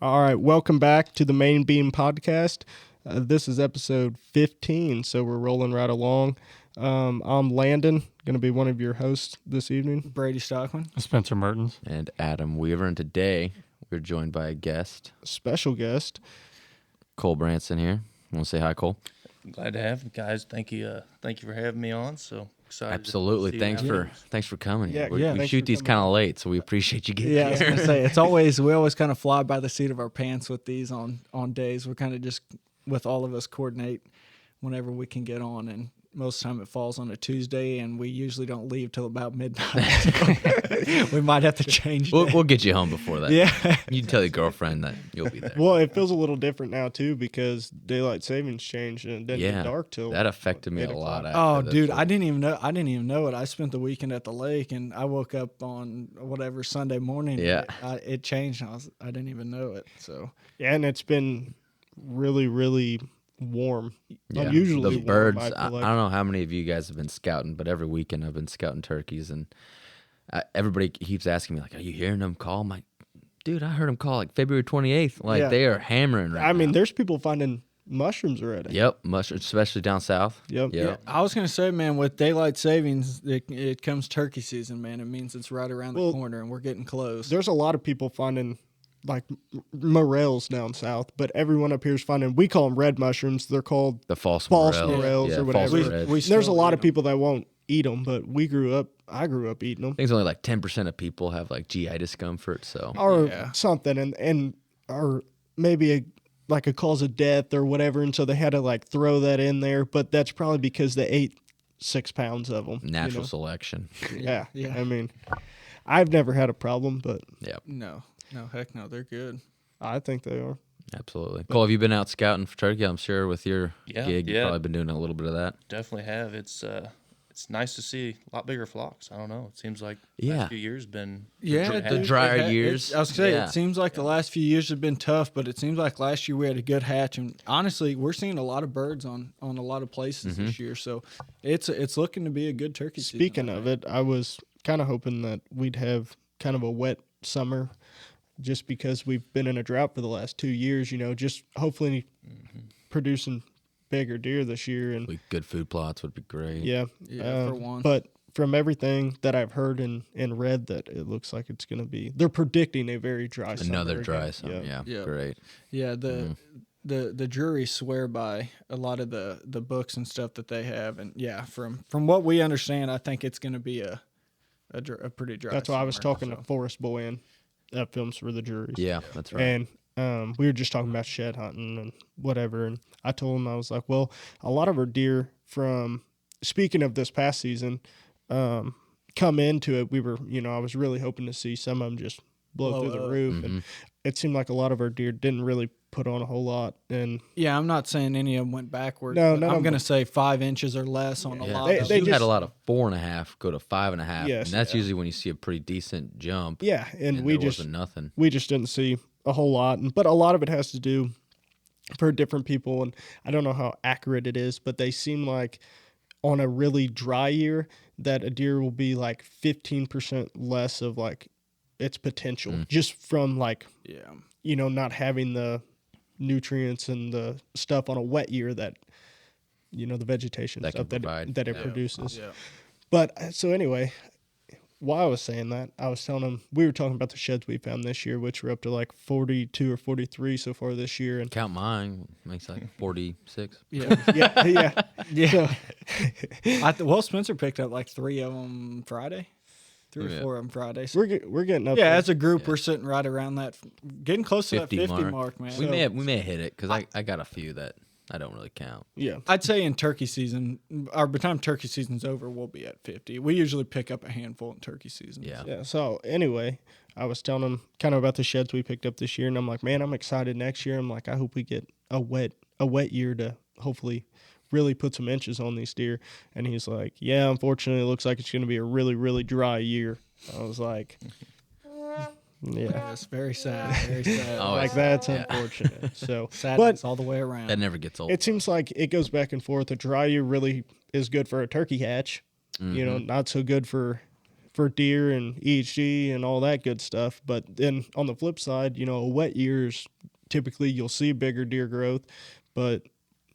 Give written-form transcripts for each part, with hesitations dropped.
All right, welcome back to the Main Beam Podcast. This is episode 15, so we're rolling right along. I'm Landon, going to be one of your hosts this evening. Brady Stockman. Spencer Mertens. And Adam Weaver. And today we're joined by a guest. Special guest. Cole Branson here. Want to say hi, Cole? Glad to have you guys. Thank you for having me on. So excited. Absolutely. Thanks for coming. Yeah, we shoot these kind of late, so we appreciate you getting Yeah, I was here. gonna say we always kind of fly by the seat of our pants with these on days. We're kind of just with all of us coordinate whenever we can get on, and most of the time it falls on a Tuesday, and we usually don't leave till about midnight. So we might have to change. We'll get you home before that. Yeah. You tell your girlfriend that you'll be there. Well, it feels a little different now, too, because daylight savings changed and it didn't get dark till... That affected me a 8 lot. Oh, dude, I didn't even know it. I spent the weekend at the lake, and I woke up on whatever Sunday morning. Yeah. It changed. And I didn't even know it. So Yeah, and it's been really, really warm. Yeah. Unusually the birds. warm, I don't know how many of you guys have been scouting, but every weekend I've been scouting turkeys, and everybody keeps asking me, like, are you hearing them call? I'm like, dude, I heard them call like February 28th. Like, they are hammering right now. I mean, there's people finding mushrooms already. Yep, mushrooms, especially down south. Yep. yeah, I was gonna say, man, with daylight savings, it comes turkey season, man. It means it's right around the corner, and we're getting close. There's a lot of people finding like morels down south, but everyone up here is finding, we call them red mushrooms. They're called The false morels yeah, or whatever. false red. There's a lot of people that won't eat them, but I grew up eating them. I think it's only like 10% of people have like GI discomfort. So Or something, and or maybe like a cause of death or whatever, and so they had to like throw that in there, but that's probably because they ate 6 pounds of them. natural selection. Yeah. Yeah. I mean, I've never had a problem, but Yeah, No, heck no, they're good. I think they are. absolutely. Cole, have you been out scouting for turkey? I'm sure with your gig, you've yeah. probably been doing a little bit of that. Definitely have. It's nice to see a lot bigger flocks. I don't know. It seems like the Yeah. last few years been Yeah, The drier years. I was gonna say, Yeah. it seems like the last few years have been tough, but it seems like last year we had a good hatch, and honestly, we're seeing a lot of birds on a lot of places this year. So it's looking to be a good turkey season. Speaking of it, I was kind of hoping that we'd have kind of a wet summer just because we've been in a drought for the last 2 years, just hopefully producing bigger deer this year. And Like good food plots would be great. yeah, for one. But from everything that I've heard and read, that it looks like it's going to be, they're predicting a very dry summer. Another again. dry summer. Yeah. Yeah, Yeah. great. Yeah, the jury swear by a lot of the books and stuff that they have, and yeah, from what we understand, I think it's going to be a pretty dry. That's why I was summer, talking so. to Forrest Boyan that films for the juries. Yeah, that's right. And we were just talking about shed hunting and whatever. And I told him, I was like, well, a lot of our deer from, speaking of this past season, come into it. We were, I was really hoping to see some of them just blow through the roof. And it seemed like a lot of our deer didn't really put on a whole lot. And Yeah, I'm not saying any of them went backwards. No, but none I'm of going to them. say 5 inches or less on a Yeah, lot They- of they you them. had just- a lot of 4.5 go to 5.5. Yes. and that's usually when you see a pretty decent jump. yeah, and and we there just wasn't nothing. we just didn't see a whole lot. But a lot of it has to do for different people. And I don't know how accurate it is, but they seem like on a really dry year that a deer will be like 15% less of like its potential just from like, Yeah. not having the nutrients and the stuff on a wet year that, the vegetation That stuff can provide. that it produces. Yeah. But so anyway, while I was saying that, I was telling him, we were talking about the sheds we found this year, which were up to like 42 or 43 so far this year. And Count mine makes like 46. Yeah. yeah. Yeah. Well, Spencer picked up like 3 of them Friday. 3 or 4 of them Friday. So We're getting up yeah, there. as a group, we're sitting right around that, getting close to that 50 mark, man. We may have hit it because I got a few that I don't really count. Yeah. I'd say in turkey season, or by the time turkey season's over, we'll be at 50. We usually pick up a handful in turkey season. Yeah. Yeah. So anyway, I was telling him kind of about the sheds we picked up this year, and I'm like, man, I'm excited next year. I'm like, I hope we get a wet year to hopefully really put some inches on these deer. And he's like, yeah, unfortunately, it looks like it's going to be a really, really dry year. I was like, yeah, It's very sad. Very sad. Oh, like that's unfortunate. So, Sadness all the way around. That never gets old. it seems like it goes back and forth. A dry year really is good for a turkey hatch. Not so good for for deer and EHG and all that good stuff. But then on the flip side, a wet years, typically you'll see bigger deer growth, but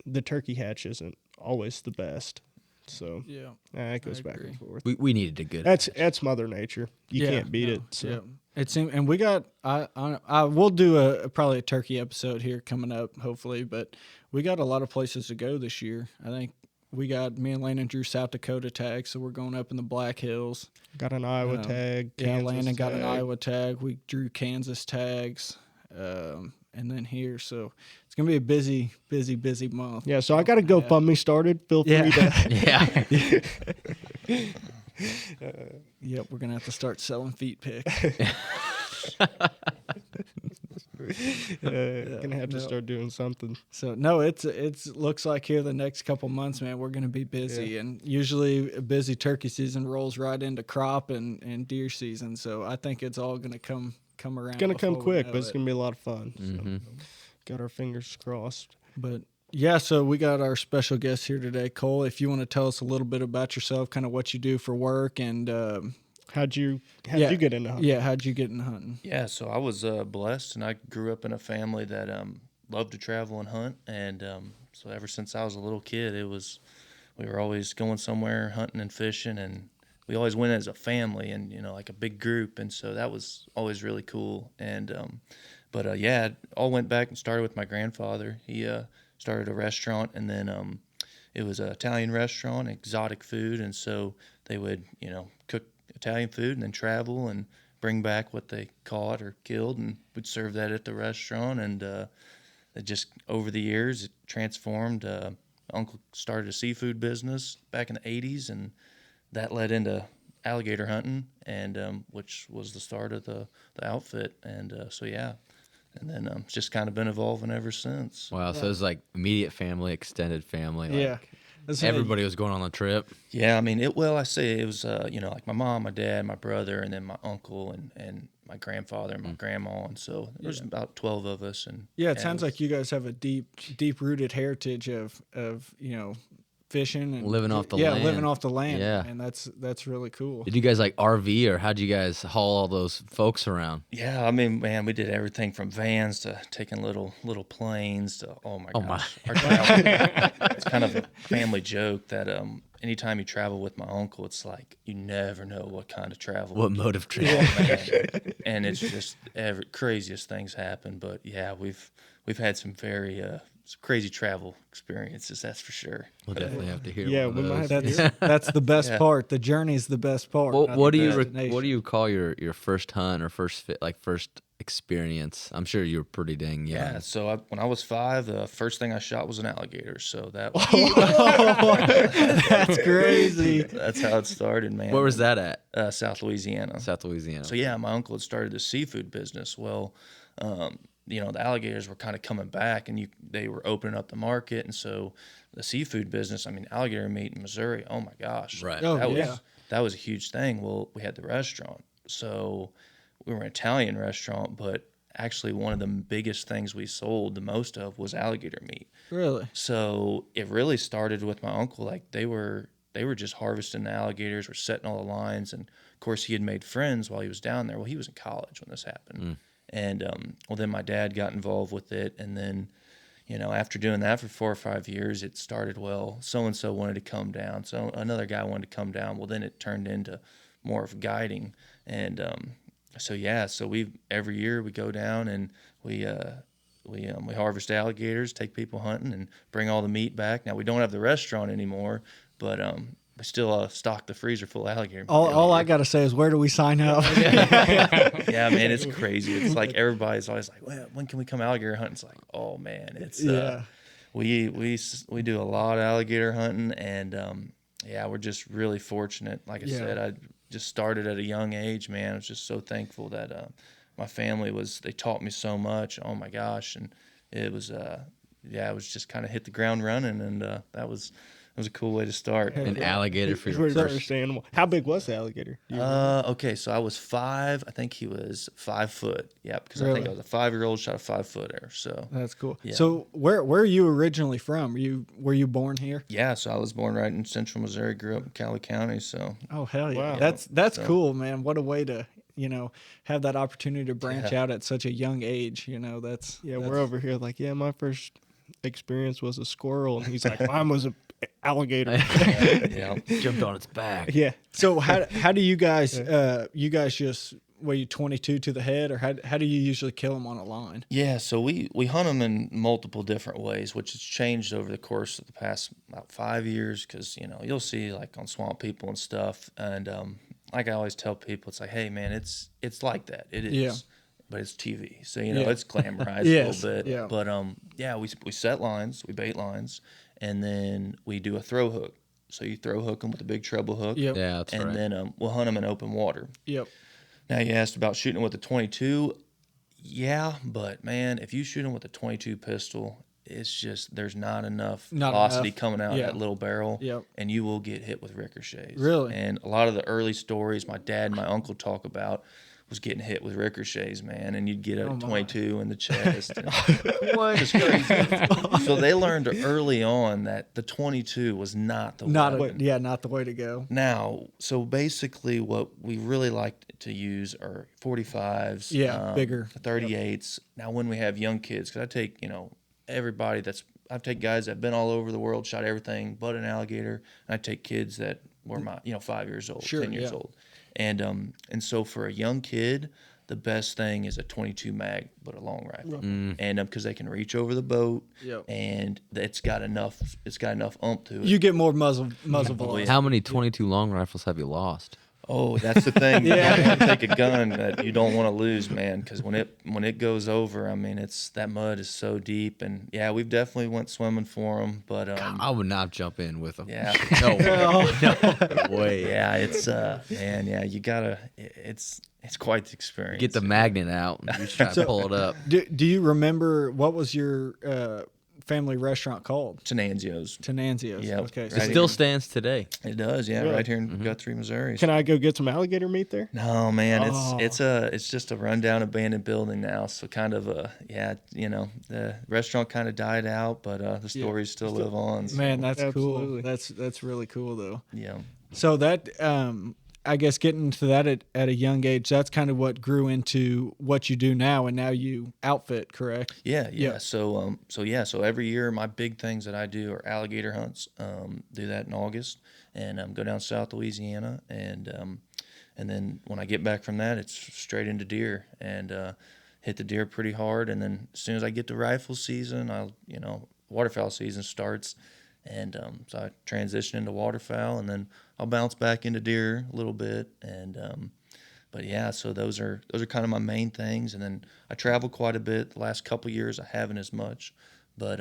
the turkey hatch isn't always the best. So Yeah, it goes I back agree. and forth. We needed a good. That's Mother Nature. You can't beat it. So. Yeah. It seemed, and we got. I will do probably a turkey episode here coming up, hopefully. But we got a lot of places to go this year. I think me and Landon drew South Dakota tags, so we're going up in the Black Hills. Got an Iowa tag. Yeah, Kansas Landon got an tag. Iowa tag. We drew Kansas tags, and then here. So it's gonna be a busy month. Yeah, so I got a GoFundMe started. Feel free to. Yeah. Yep, we're gonna have to start selling feet pics. Gonna have to start doing something. So no, it's looks like here the next couple months, man, we're gonna be busy, and usually a busy turkey season rolls right into crop and deer season. So I think it's all gonna come around. It's gonna come before we quick, know but it's it. gonna be a lot of fun. Mhm. So got our fingers crossed. But yeah, so we got our special guest here today, Cole. If you want to tell us a little bit about yourself, kind of what you do for work, and How'd you get into hunting? yeah, how'd you get into hunting? Yeah, so I was blessed, and I grew up in a family that loved to travel and hunt, and so ever since I was a little kid, we were always going somewhere hunting and fishing, and we always went as a family and like a big group, and so that was always really cool. And but yeah, it all went back and started with my grandfather. He started a restaurant, and then it was an Italian restaurant, exotic food, and so they would cook Italian food and then travel and bring back what they caught or killed, and would serve that at the restaurant. And it just over the years it transformed. My uncle started a seafood business back in the 80s, and that led into alligator hunting, and which was the start of the outfit. And so yeah, and then it's just kind of been evolving ever since. Wow. So it was like immediate family, extended family. Like Yeah. everybody was going on the trip. Yeah, I mean, it was, like my mom, my dad, my brother, and then my uncle and my grandfather and my grandma. And so there was about 12 of us. And Yeah, it sounds like you guys have a deep rooted heritage of fishing and Living off the yeah, land. living off the land. Yeah. And that's really cool. Did you guys like RV, or how'd you guys haul all those folks around? yeah, I mean, man, we did everything from vans to taking little planes to, oh my gosh. Our travel, it's kind of a family joke that anytime you travel with my uncle, it's like you never know what kind of travel. What mode of travel? Man. And it's just craziest things happen. But yeah, we've had some very some crazy travel experiences, that's for sure. We'll definitely have to hear. Yeah, one we of might those. have to That's that's the best Yeah. part. The journey's the best part. What, not what the do you destination. what do you call your first hunt or first experience? I'm sure you were pretty dang young. Yeah, so when I was 5, the first thing I shot was an alligator. So that was, That's crazy. that's how it started, man. Where was that at? South Louisiana. South Louisiana. So yeah, my uncle had started the seafood business. Well, the alligators were kind of coming back, and they were opening up the market, and so the seafood business. I mean, alligator meat in Missouri. Oh my gosh, Right. Oh, that yeah. was that was a huge thing. Well, we had the restaurant, so we were an Italian restaurant, but actually one of the biggest things we sold the most of was alligator meat. Really? So it really started with my uncle. Like they were just harvesting the alligators, were setting all the lines, and of course he had made friends while he was down there. Well, he was in college when this happened, and then my dad got involved with it, and then after doing that for 4 or 5 years, it started. Well, so and so wanted to come down, so another guy wanted to come down. Well, then it turned into more of guiding, and so we every year we go down and we harvest alligators, take people hunting, and bring all the meat back. Now we don't have the restaurant anymore, but we still stock the freezer full of alligator meat. All I got to say is, where do we sign up? Yeah, man, it's crazy. It's like everybody's always like, "Well, when can we come alligator hunting?" It's like, oh man, it's Yeah. we do a lot of alligator hunting, and we're just really fortunate. Like I Yeah. said, I just started at a young age, man. I was just so thankful that my family they taught me so much. Oh my gosh, and it was it was just kind of hit the ground running, and that was was a cool way to start. An alligator for It's your the first. first animal. How big was the alligator? Do you remember? Okay, so I was 5. I think he was 5 foot. Yeah, because I think Really? I was a 5-year-old shot a 5-footer. So That's cool. Yeah. So where are you originally from? Were you born here? yeah, so I was born right in Central Missouri. Grew up in Cowley County. So Oh hell yeah! Wow. That's So- cool, man. What a way to have that opportunity to branch out at such a young age. That's Yeah, that's, we're over here like, yeah, my first experience was a squirrel, and he's like, mine was a alligator. yeah. Jumped on its back. Yeah. So how do you guys just were you 22 to the head, or how do you usually kill them on a line? Yeah, so we hunt them in multiple different ways, which has changed over the course of the past about 5 years. Because you'll see like on Swamp People and stuff, and like I always tell people, it's like, hey man, it's like that. It is, Yeah. but it's TV, so Yeah. it's glamorized Yes, a little bit. yeah. But we set lines, we bait lines, and then we do a throw hook. So you throw hook them with a big treble hook, Yep. Yeah, that's and right. then we'll hunt them in open water. Yep. Now you asked about shooting with a 22. Yeah, but man, if you shoot them with a 22 pistol, it's just there's not enough Not velocity enough. coming out of Yeah. that little barrel, Yep. and you will get hit with ricochets. Really? And a lot of the early stories my dad and my uncle talk about was getting hit with ricochets, man, and you'd get a Oh, my. 22 in the chest. And What? it's crazy. So they learned early on that the 22 was not the Not weapon. not the way to go. Now, so basically, what we really like to use are 45s, Yeah, bigger. 38s. Now, when we have young kids, because I take everybody I take guys that've been all over the world, shot everything but an alligator, and I take kids that were 5 years old, Sure, 10 years yeah. old, and so for a young kid, the best thing is a 22 mag, but a long rifle, and because they can reach over the boat, Yep. and it's got enough ump to it. You get more muzzle velocity. How many 22 long rifles have you lost? Oh, that's the thing. Yeah. You want to take a gun that you don't want to lose, man, because when it goes over, I mean, that mud is so deep, and yeah, we've definitely went swimming for them, but I would not jump in with them. yeah, No way. No way. yeah, it's man, yeah, you gotta, it's quite the experience. Get the magnet out and just try to pull it up. Do you remember what was your family restaurant called? Tenanzio's. Tenanzio's. Yep. Okay. It Right still here. stands today. It does, yeah, Really? right here in Guthrie, Missouri. Can I go get some alligator meat there? No, man, Oh. it's just a rundown abandoned building now. So kind of the restaurant kind of died out, but the stories still live on. So, Man, that's Absolutely. cool. That's really cool though. yeah. So that I guess getting into that at a young age, that's kind of what grew into what you do now, and now you outfit, correct? Yeah. Yeah. So every year my big things that I do are alligator hunts. Do that in August, and go down South Louisiana, and then when I get back from that, it's straight into deer and hit the deer pretty hard. And then as soon as I get to rifle season, waterfowl season starts, and so I transition into waterfowl, and then I'll bounce back into deer a little bit, and but yeah, so those are kind of my main things. And then I travel quite a bit. The last couple years I haven't as much, but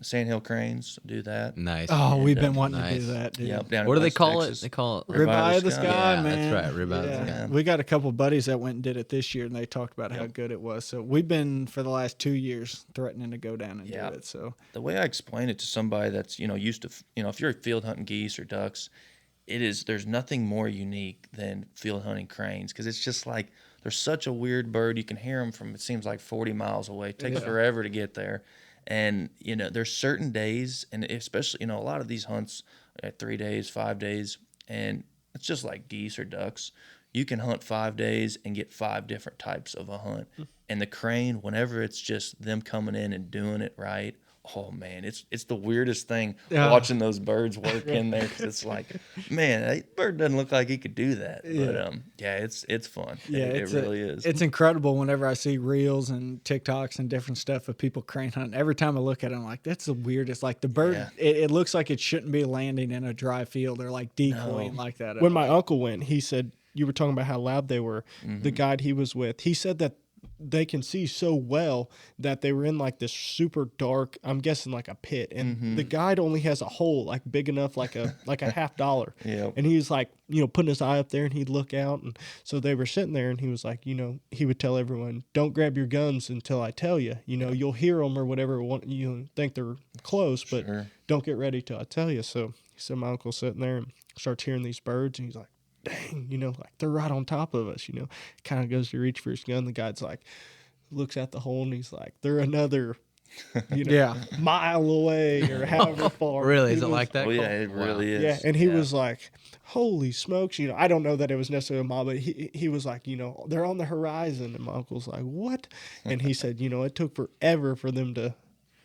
sandhill cranes, do that. Nice. Oh, we've And, been wanting to do nice. that, dude. Yep, down in What do they West call Texas. it? They call it Ribeye of the sky, Yeah, man. that's right, ribeye of the Yeah. sky. We got a couple buddies that went and did it this year, and they talked about how good it was. So we've been for the last 2 years threatening to go down and Yeah. do it. So The way I explain it to somebody that's used to if you're field hunting geese or ducks, there's nothing more unique than field hunting cranes, because it's just like they're such a weird bird. You can hear them from, it seems like 40 miles away. It takes forever to get there. And, there's certain days, and especially, a lot of these hunts at 3 days, 5 days, and it's just like geese or ducks. You can hunt 5 days and get 5 different types of a hunt. And the crane, whenever it's just them coming in and doing it right, oh man, it's the weirdest thing watching those birds work in there, because it's like, man, that bird doesn't look like he could do that. But it's fun. yeah, it really is. It's incredible whenever I see reels and TikToks and different stuff of people crane hunting. Every time I look at it, I'm like, that's the weirdest. Like the bird, Yeah. it looks like it shouldn't be landing in a dry field or like decoying like that. at When all. my uncle went, he said, you were talking about how loud they were. The guide he was with, he said that they can see so well that they were in like this super dark, I'm guessing like a pit, and the guide only has a hole like big enough like a $50. Yep. And he was like, putting his eye up there, and he'd look out, and so they were sitting there, and he was like, he would tell everyone, don't grab your guns until I tell you. You'll hear them or whatever, you think they're close, but Sure. don't get ready till I tell you. So he So my uncle's sitting there and starts hearing these birds, and he's like, dang, like they're right on top of us, kind of goes to reach for his gun. The guy's like, looks at the hole, and he's like, they're another, mile away or however far. Really? Is it like that? Oh yeah, Cole? it Wow. really is. Yeah, and he was like, holy smokes, I don't know that it was necessarily a mile, but he was like, they're on the horizon. And my uncle's like, what? And he said, it took forever for them to,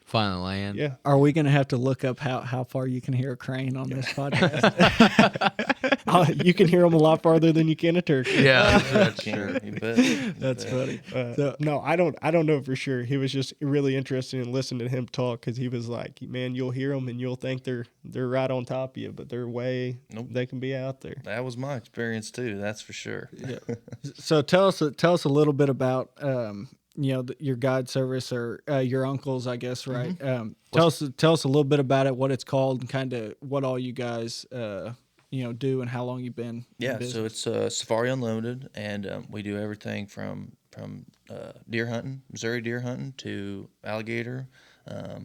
Finally land. yeah. Are we going to have to look up how far you can hear a crane on this podcast? You can hear them a lot farther than you can a turkey. Yeah. That's sure. You bet. That's funny. No, I don't know for sure. He was just really interested in listening to him talk, because he was like, man, you'll hear them and you'll think they're right on top of you, but they're way, they can be out there. That was my experience too. That's for sure. Yeah. So tell us a little bit about your guide service, or your uncle's, I guess, right? Tell us a little bit about it, what it's called, and kind of what all you guys do, and how long you've been. Yeah, so it's Safari Unlimited, and we do everything from deer hunting, Missouri deer hunting, to alligator,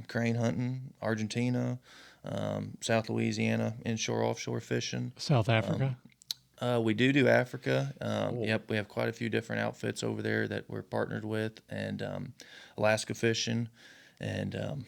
crane hunting, Argentina, South Louisiana, inshore, offshore fishing. South Africa. We do Africa. Yep, we have quite a few different outfits over there that we're partnered with, and Alaska fishing, and I'm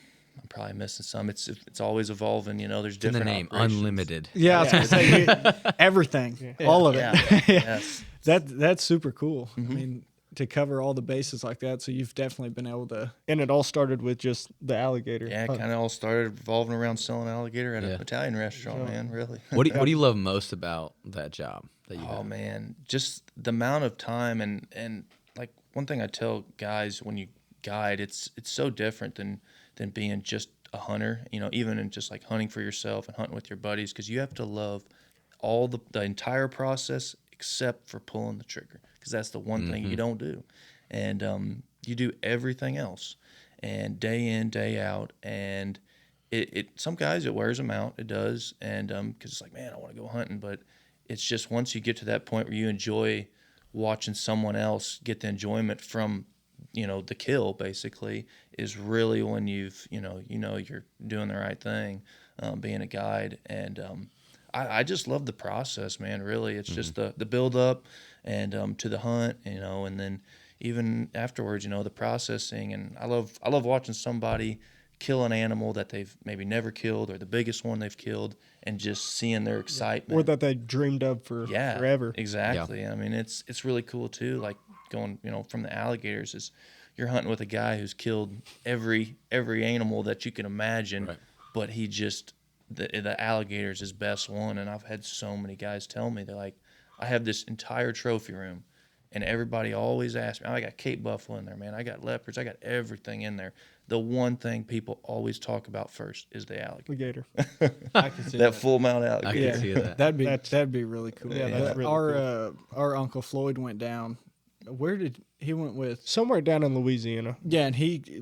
probably missing some. It's always evolving. There's In different the name, operations. Unlimited. Yeah, I was gonna say everything, all of it. Yeah, yes. That's super cool. I mean, to cover all the bases like that, so you've definitely been able to. And it all started with just the alligator. Yeah, it kind of all started revolving around selling alligator at an Italian restaurant, man, really. What do you love most about that job that you Oh, have? man, just the amount of time and like one thing I tell guys when you guide, it's so different than being just a hunter, even in just like hunting for yourself and hunting with your buddies, because you have to love all the entire process except for pulling the trigger, because that's the one thing you don't do. And you do everything else, and day in, day out, and it some guys, it wears them out, it does, and because it's like, man, I want to go hunting, but it's just once you get to that point where you enjoy watching someone else get the enjoyment from the kill, basically, is really when you're doing the right thing, being a guide. And I just love the process, man. Really, it's just the build up and to the hunt, and then even afterwards, the processing. And I love watching somebody kill an animal that they've maybe never killed, or the biggest one they've killed, and just seeing their excitement, Or that they dreamed of forever. Exactly. Yeah. I mean, it's really cool too. Like going, from the alligators, is you're hunting with a guy who's killed every animal that you can imagine, Right. but he just the alligator's his best one. And I've had so many guys tell me, they're like, I have this entire trophy room, and everybody always asks me, I got Cape buffalo in there, man. I got leopards. I got everything in there. The one thing people always talk about first is the alligator. I can see That full mount I alligator. can see that. that'd be really cool. Yeah, that's really our Uncle Floyd went down. Where did he went with? Somewhere down in Louisiana. Yeah, and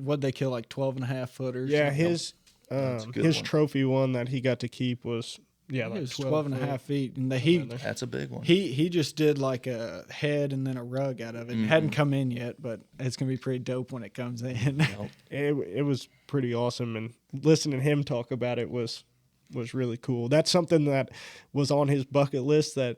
what'd they kill, like 12.5 footers? Yeah, his a good his one. trophy one that he got to keep was it like was 12 12.5 feet, and That's a big one. he just did like a head and then a rug out of it. It hadn't come in yet, but it's gonna be pretty dope when it comes in. It was pretty awesome, and listening to him talk about it was really cool. That's something that was on his bucket list, that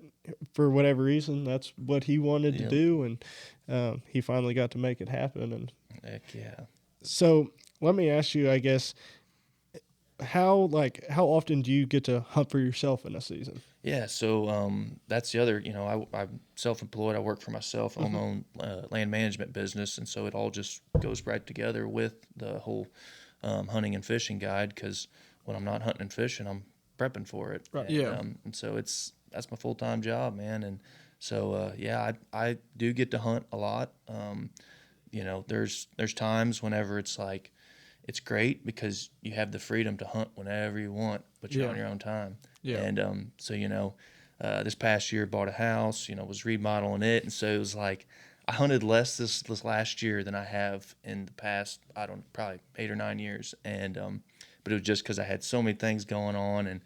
for whatever reason, that's what he wanted to do, and he finally got to make it happen. And Heck yeah. so let me ask you, I guess, how often do you get to hunt for yourself in a season? Yeah, so that's the other, I'm self-employed. I work for myself. I own my own land management business, and so it all just goes right together with the whole hunting and fishing guide, because when I'm not hunting and fishing, I'm prepping for it. Right. And, and so that's my full-time job, man. And so, I do get to hunt a lot. There's times whenever it's like, it's great because you have the freedom to hunt whenever you want, but you're on your own time. Yeah. And this past year bought a house, was remodeling it, and so it was like I hunted less this last year than I have in the past, probably 8 or 9 years. And but it was just because I had so many things going on,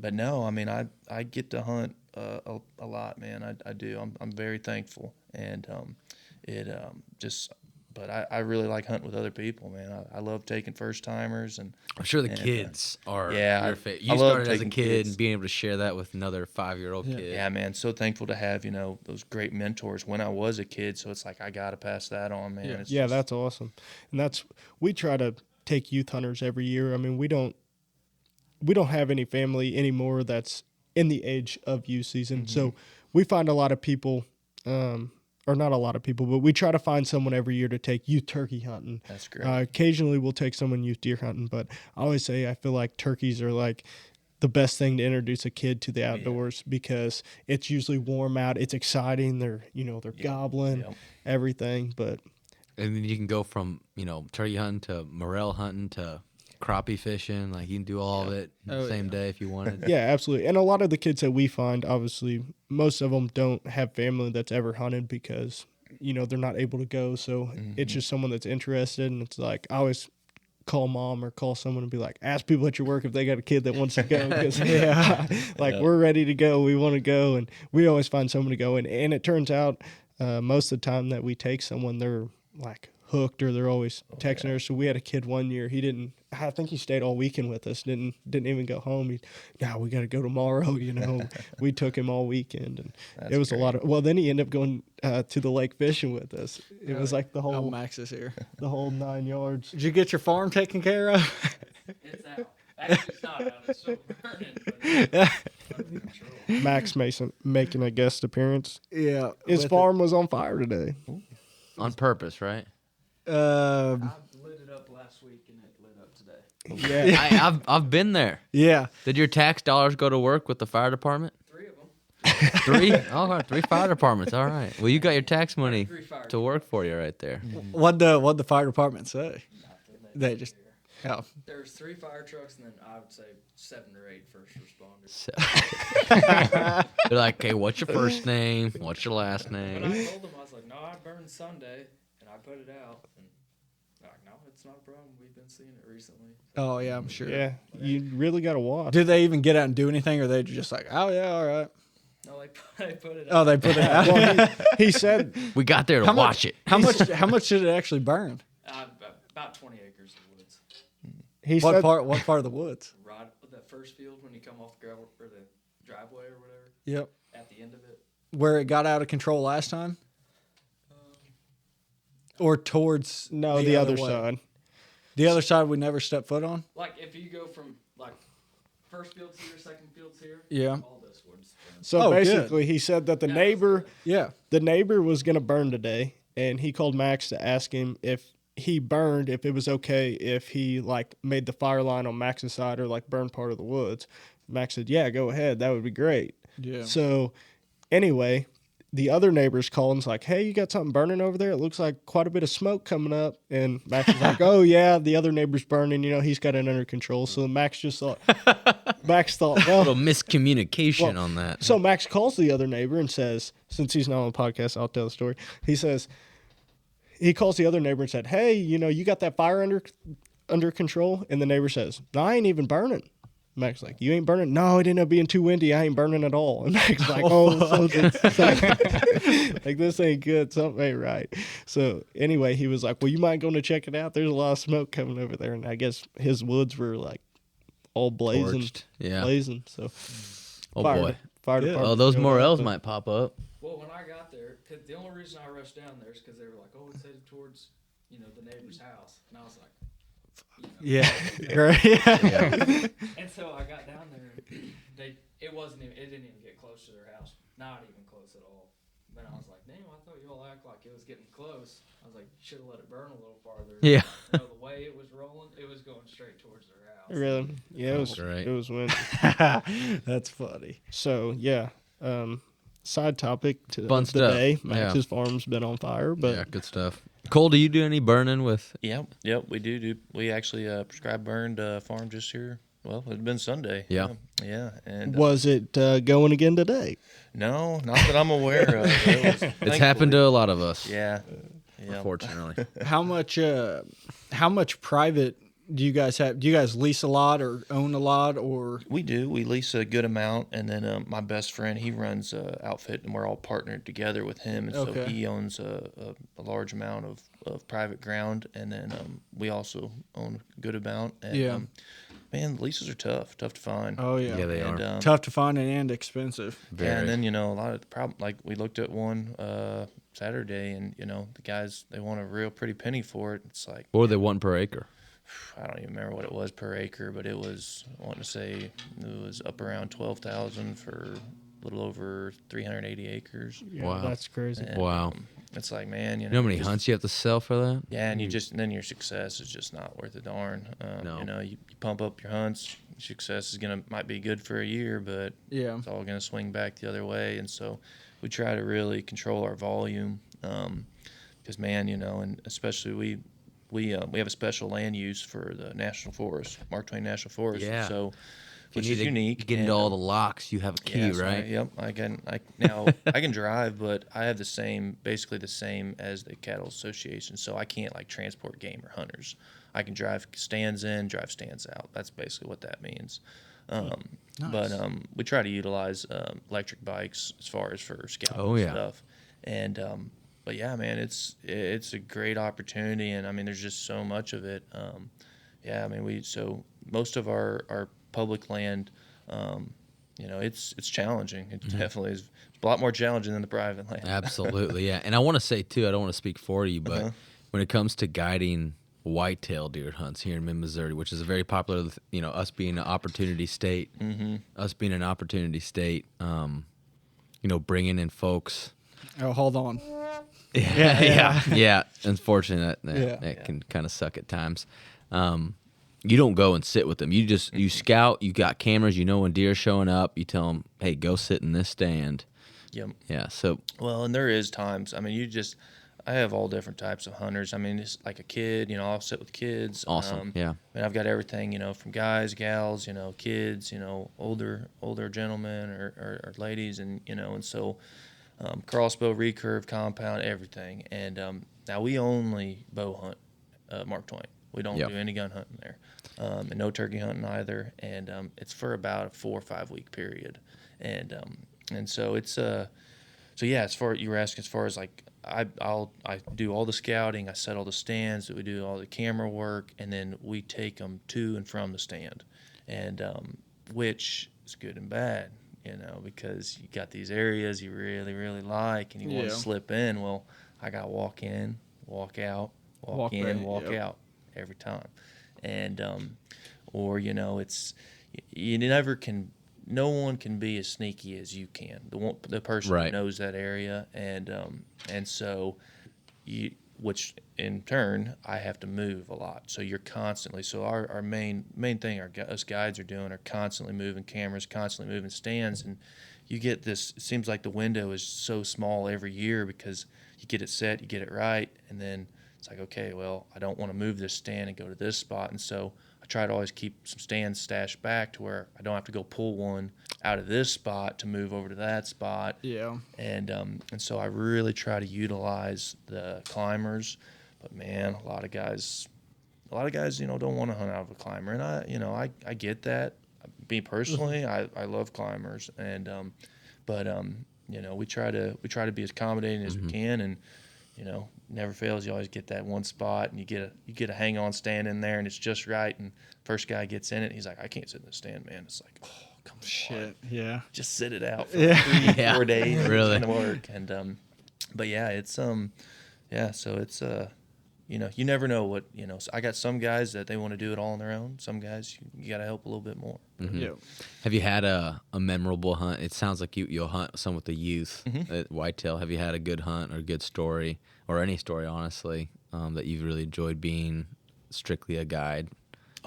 but no, I mean I get to hunt a lot, man. I do. I'm very thankful, and it just but I really like hunting with other people, man. I love taking first timers, and I'm sure the kids are yeah, your favorite. I You love started as a taking kid kids. and being able to share that with another 5-year-old kid. yeah, man. So thankful to have those great mentors when I was a kid. So it's like I gotta pass that on, man. It's Yeah, just, that's awesome. And we try to take youth hunters every year. I mean, we don't have any family anymore that's in the age of youth season. So we find a lot of people, or not a lot of people, but we try to find someone every year to take youth turkey hunting. That's great. Occasionally we'll take someone youth deer hunting, but I always say I feel like turkeys are like the best thing to introduce a kid to the outdoors because it's usually warm out. It's exciting. They're gobbling, everything. But And then you can go from, turkey hunting to morel hunting to crappie fishing. Like you can do all of it the same day if you wanted. yeah, absolutely. And a lot of the kids that we find, obviously, most of them don't have family that's ever hunted because, they're not able to go. So it's just someone that's interested. And it's like, I always call mom or call someone and be like, ask people at your work if they got a kid that wants to go. Because we're ready to go. We want to go. And we always find someone to go. And it turns out most of the time that we take someone, they're like hooked or they're always texting her. So we had a kid one year. I think he stayed all weekend with us. Didn't even go home. We got to go tomorrow. We took him all weekend, and it was great. A lot of. Well, then he ended up going to the lake fishing with us. It was like the whole Max is here. The whole 9 yards. Did you get your farm taken care of? It's out. Actually, it's not out. It's still burning. But Max Mason making a guest appearance. Yeah, His farm was on fire today. On purpose, right? I lit it up last week and it lit up today. Yeah, I've been there. Yeah. Did your tax dollars go to work with the fire department? 3 of them. 3? Oh, 3 fire departments. All right. Well, you got your tax money 3 fire to work for you right there. What'd the fire department say? Nothing. They just There's 3 fire trucks and then I would say 7 or 8 first responders. So- They're like, okay, what's your first name? What's your last But name? I told them, I was like, no, I burned Sunday and I put it out. And they're like, no, it's not a problem. We've been seeing it recently. Oh yeah, I'm sure. yeah. You really got to watch. Do they even get out and do anything, or are they just like, oh yeah, all right? No, they put it Oh, out. they put it out. Well, he said We got there to watch it. How much? How much did it actually burn? About 20 acres of woods. he What said part? What part of the woods? Right, the first field when you come off the gravel or the driveway or whatever, Yep. at the end of it. Where it got out of control last time, or towards the other way? side. The other side we never stepped foot on. Like if you go from like first field's here, second field's here. Yeah. All this woods. So Oh, basically, he said that the neighbor Yeah. was going to burn today, and he called Max to ask him if he burned, if it was okay if he like made the fire line on Max's side or like burned part of the woods. Max said, "Yeah, go ahead. That would be great." Yeah. So anyway, the other neighbors called and's like, "Hey, you got something burning over there? It looks like quite a bit of smoke coming up." And Max was like, "Oh yeah, the other neighbor's burning. He's got it under control." So Max thought, A well. little miscommunication on that. So Max calls the other neighbor and says, since he's not on the podcast, I'll tell the story. He calls the other neighbor and said, "Hey, you got that fire under control?" And the neighbor says, "No, I ain't even burning." Mac's like, "You ain't burning?" "No, it ended up being too windy. I ain't burning at all." And Mac's like, so like this ain't good. Something ain't right. So anyway, he was like, "Well, you mind going to check it out? There's a lot of smoke coming over there." And I guess his woods were like all blazing. Torched. Yeah. Blazing. So Oh, fire boy. department. Oh, those showed up, morels but- might pop up. Well, when I got there, cause the only reason I rushed down there is because they were like, "Oh, it's headed towards, the neighbor's house," and I was like, Yeah. Right. Yeah. And so I got down there, and it didn't even get close to their house, not even close at all. But I was like, "Damn, I thought y'all act like it was getting close." I was like, "Should have let it burn a little farther." Yeah. The way it was rolling, it was going straight towards their house. Really? Yeah, it was Great. It was windy. That's funny. So yeah. Side topic to Fun of the stuff. day. Yeah. Max's farm's been on fire, but Yeah, good stuff. Cole, do you do any burning with? Yep, we do. We actually prescribed burned farm just here. Well, it'd been Sunday. Yeah. Yeah. And was it going again today? no, not that I'm aware of. It's happened to a lot of us, Yeah. unfortunately. How much private do you guys have? Do you guys lease a lot or own a lot or? We do. We lease a good amount, and then my best friend, he runs a outfit, and we're all partnered together with him, and so Okay. he owns a large amount of of private ground, and then we also own a good amount. And, Yeah. Man, leases are tough to find. Oh yeah. Yeah, they and, are. Tough to find and expensive. Yeah, and then a lot of the problem, like we looked at one Saturday, and the guys, they want a real pretty penny for it. It's like, What were they wanting per acre? I don't even remember what it was per acre, but it was, I want to say it was up around 12,000 for a little over 380 acres. Yeah, Wow. that's crazy. And, Wow. It's like, man, You know how many hunts you have to sell for that? Yeah, and and then your success is just not worth a darn. No. You pump up your hunts, success is might be good for a year, but Yeah. it's all gonna swing back the other way. And so we try to really control our volume, because man, and especially we have a special land use for the National Forest, Mark Twain National Forest. Yeah. So, You which need is to unique. Get and, into all the locks. You have a key, yeah, so right? yep. I can drive, but I have basically the same as the Cattle Association. So I can't like transport game or hunters. I can drive stands in, drive stands out. That's basically what that means. Nice. But we try to utilize electric bikes as far as for scouting Oh, yeah. stuff. And but yeah, man, it's a great opportunity, and I mean, there's just so much of it. Yeah, I mean, so most of our public land, it's challenging. It definitely is a lot more challenging than the private land. Absolutely, yeah. And I want to say too, I don't want to speak for you, but when it comes to guiding whitetail deer hunts here in mid-Missouri, which is a very popular, us being an opportunity state, bringing in folks. Oh, hold on. Yeah. Unfortunate Yeah. that can kind of suck at times. You don't go and sit with them. You scout. You got cameras. When deer are showing up. You tell them, hey, go sit in this stand. Yep. Yeah. So Well, and there is times. I mean, I have all different types of hunters. I mean, it's like a kid. I'll sit with kids. awesome. Yeah. I mean, I've got everything. From guys, gals. Kids. Older gentlemen or ladies, and so. Crossbow, recurve, compound, everything. And now we only bow hunt Mark Twain. We don't do any gun hunting there, and no turkey hunting either. And it's for about a 4 or 5 week period. And so it's so yeah. As far you were asking, as far as like I do all the scouting, I set all the stands, we do all the camera work, and then we take them to and from the stand, and which is good and bad. Because you got these areas you really, really like, and you want to slip in. Well, I got to walk in, walk out, walk in, right, walk out every time. And, or, it's, you never can, no one can be as sneaky as you can. The person who knows that area. And so which in turn, I have to move a lot. So you're constantly, so our main thing us guides are doing are constantly moving cameras, constantly moving stands. And you get this, it seems like the window is so small every year because you get it set, you get it right. And then it's like, okay, well, I don't want to move this stand and go to this spot. And so I try to always keep some stands stashed back to where I don't have to go pull one out of this spot to move over to that spot. Yeah. And so I really try to utilize the climbers, but man, a lot of guys, don't want to hunt out of a climber, and I get that. Me personally, I love climbers, and we try to be as accommodating as we can, and never fails. You always get that one spot, and you get a hang on stand in there, and it's just right. And first guy gets in it, he's like, I can't sit in the stand, man. It's like, oh, come on. Shit. Yeah. Just sit it out for 3-4 days. Really? It's gonna work. And but yeah, it's so it's you never know what So I got some guys that they want to do it all on their own. Some guys you got to help a little bit more. Mm-hmm. Yeah. Have you had a memorable hunt? It sounds like you'll hunt some with the youth at whitetail. Have you had a good hunt or a good story, or any story, honestly, that you've really enjoyed being strictly a guide?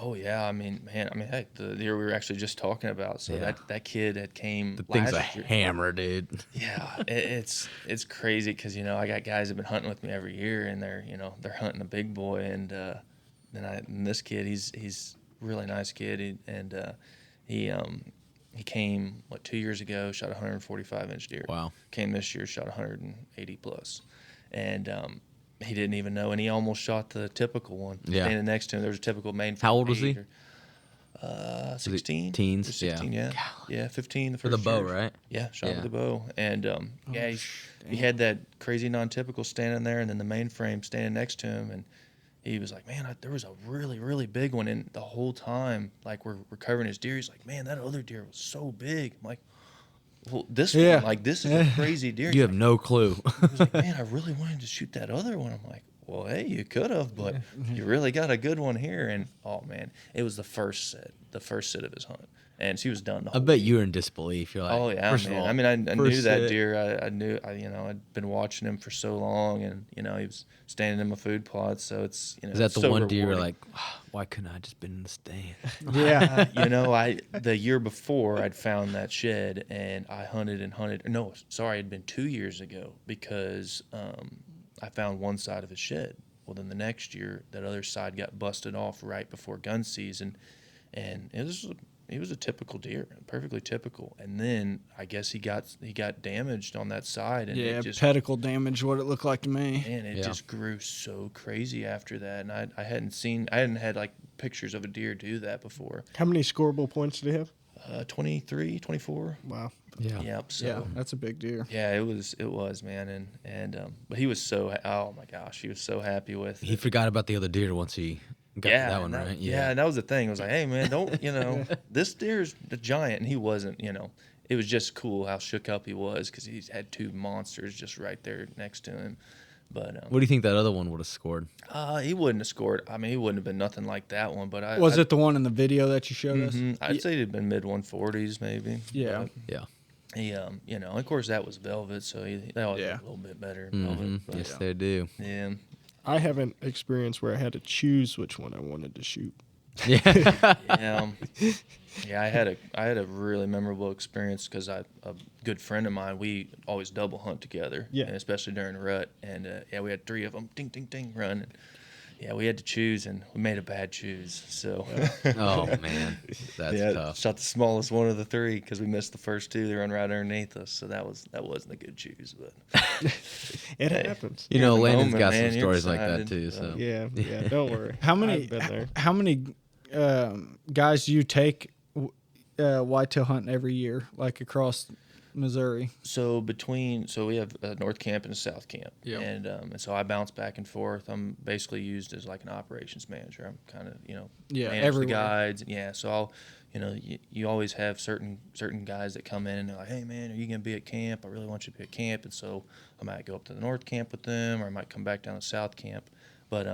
Oh yeah, I mean, heck, the deer we were actually just talking about. So that kid that came. The thing's a last year, hammer, dude. Yeah, it's crazy because I got guys that have been hunting with me every year, and they're hunting a big boy, and and this kid, he's a really nice kid, he came 2 years ago, shot a 145-inch deer. Wow. Came this year, shot 180 plus, and he didn't even know, and he almost shot the typical one. Yeah. Standing next to him, there was a typical main. How old was he? 16 teens? or 16, yeah, 15 the For first the bow, year. right? Yeah, shot Yeah. with the bow, and he had that crazy non-typical standing there, and then the mainframe standing next to him, and he was like, man, there was a really, really big one, and the whole time, like, we're recovering his deer, he's like, man, that other deer was so big. I'm like, well, this one, like, this is a crazy deer. You have no clue. He was like, man, I really wanted to shoot that other one. I'm like, well, hey, you could have, but you really got a good one here. And, oh, man, it was the first sit of his hunt. And she was done the I whole bet week. you were in disbelief. You're like, Oh, yeah, first of man. all, I mean, I knew first that sit. deer. I'd been watching him for so long, and, he was standing in my food plot. So it's, is that the so one deer you're rewarding. like, why couldn't I just been in the stand? Yeah. The year before I'd found that shed and I hunted and hunted. No, sorry, it'd been 2 years ago because I found one side of his shed. Well, then the next year, that other side got busted off right before gun season, and he was a typical deer, perfectly typical. And then I guess he got damaged on that side, and Yeah, it just pedicle damage, what it looked like to me. man, it Yeah. just grew so crazy after that. And I hadn't had like pictures of a deer do that before. How many scoreable points did he have? 23, 24. Wow. Yeah. Yep. So Yeah, that's a big deer. yeah, it was, man, and but he was oh my gosh, he was so happy with He it. forgot about the other deer once he got Yeah, that one, and right? Yeah, and that was the thing. I was like, hey man, don't this deer's the giant, and he wasn't. It was just cool how shook up he was because he had two monsters just right there next to him. But What do you think that other one would have scored? he wouldn't have scored. I mean, he wouldn't have been nothing like that one. But Was it the one in the video that you showed us? I'd say it'd been mid 140s maybe. Yeah. But Yeah. he of course that was velvet, so that was Yeah. a little bit better. Mhm. Velvet, but, Yes, they do. yeah. I haven't experienced where I had to choose which one I wanted to shoot. Yeah. Yeah, yeah. I had a really memorable experience because a good friend of mine. We always double hunt together. Yeah. And especially during rut. And we had 3 of them. Ding, ding, ding, run. And, yeah, we had to choose, and we made a bad choose. So. Oh man, that's yeah, tough. shot the smallest one of the 3 because we missed the first 2. They run right underneath us, so that wasn't a good choose. But It Hey. happens. You know, the Landon's moment, got man, some you're stories like that excited, too. so. So Yeah, don't worry. How many I've been there. how many guys do you take whitetail hunting every year, like across Missouri? So we have a North Camp and a South Camp, Yeah. and so I bounce back and forth. I'm basically used as like an operations manager. I'm kind of Yeah, manage everywhere. the guides. Yeah, so I'll you always have certain guys that come in and they're like, hey man, are you gonna be at camp? I really want you to be at camp, and so I might go up to the North Camp with them, or I might come back down to South Camp. But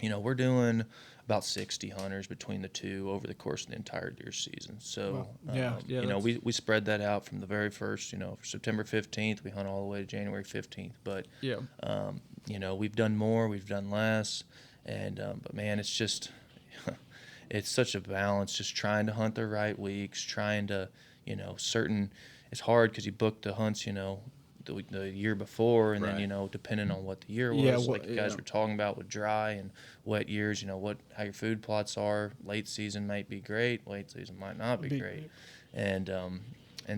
we're doing about 60 hunters between the two over the course of the entire deer season. So, Yeah, that's- we spread that out from the very first, for September 15th, we hunt all the way to January 15th. But, Yeah. we've done more, we've done less. And, but man, it's just, it's such a balance, just trying to hunt the right weeks, trying to, it's hard because you book the hunts, the year before, and Right. then depending on what the year was, Yeah, like you guys yeah. were talking about with dry and wet years, how your food plots are. Late season might be great, late season might not be great, and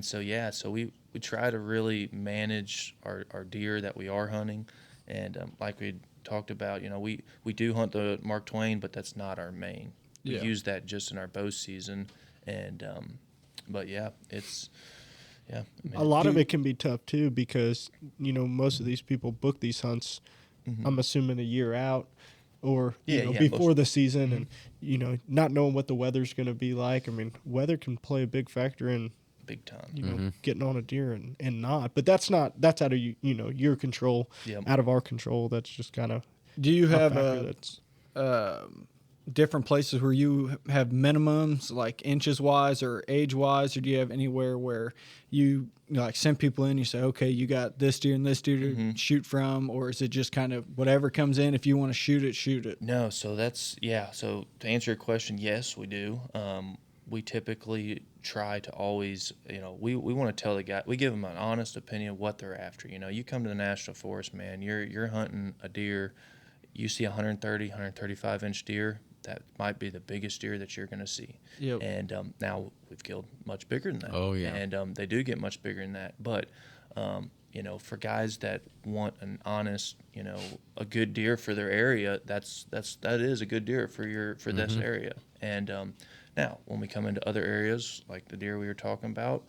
so so we try to really manage our deer that we are hunting, and like we talked about, we do hunt the Mark Twain, but that's not our main. We Yeah. use that just in our bow season, and but yeah, it's. Yeah, I mean, A lot of it can be tough too because most of these people book these hunts. I'm assuming a year out, or Yeah, yeah, before the season, and not knowing what the weather's going to be like. I mean, weather can play a big factor in big time. getting on a deer and not. But that's out of your control, Yep. out of our control. That's just kind of Do you have factor that's different places where you have minimums, like inches wise or age wise, or do you have anywhere where you like send people in? You say, okay, you got this deer and this deer to shoot from, or is it just kind of whatever comes in? If you want to shoot it, shoot it. No, so that's So to answer your question, yes, we do. We typically try to always, we want to tell the guy, we give them an honest opinion of what they're after. You come to the national forest, man, you're hunting a deer. You see 130, 135 inch deer. That might be the biggest deer that you're going to see. Yep. And now we've killed much bigger than that. Oh, yeah. And they do get much bigger than that. But, for guys that want an honest, a good deer for their area, that is a good deer for this area. And Now, when we come into other areas, like the deer we were talking about,